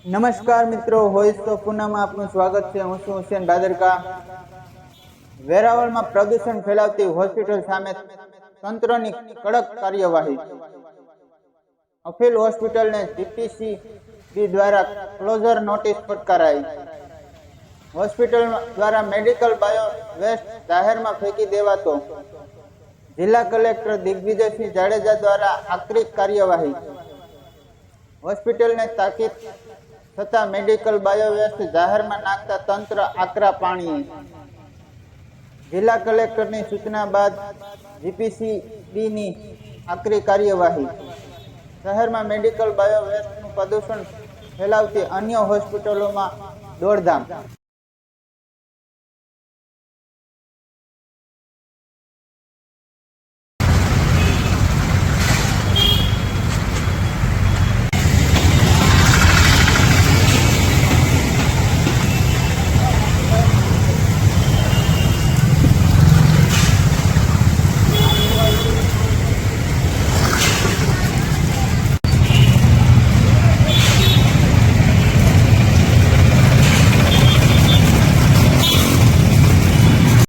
નમસ્કાર મિત્રો, voice of પૂનામાં આપનું સ્વાગત છે। હું છું હુસેન ભાદરકા। વેરાવળમાં પ્રદૂષણ ફેલાવતી હોસ્પિટલ સામે તંત્રની કડક કાર્યવાહી। અફીલ હોસ્પિટલને જીપીસીબી દ્વારા ક્લોઝર નોટિસ ફટકારાઈ। હોસ્પિટલ દ્વારા મેડિકલ બાયો વેસ્ટ જાહેરમાં ફેંકી દેવાતો। જિલ્લા કલેક્ટર દિગ્વિજયસિંહ જાડેજા દ્વારા આકરી કાર્યવાહી। હોસ્પિટલને તાકીદ છતાં મેડિકલ બાયોવેસ્ટ જાહેરમાં નાખતા તંત્ર આકરા પાણીએ। જિલ્લા કલેક્ટરની સૂચના બાદ જીપીસીબીની આકરી કાર્યવાહી। શહેરમાં મેડિકલ બાયોવેસ્ટનું પ્રદૂષણ ફેલાવતી અન્ય હોસ્પિટલોમાં દોડધામ।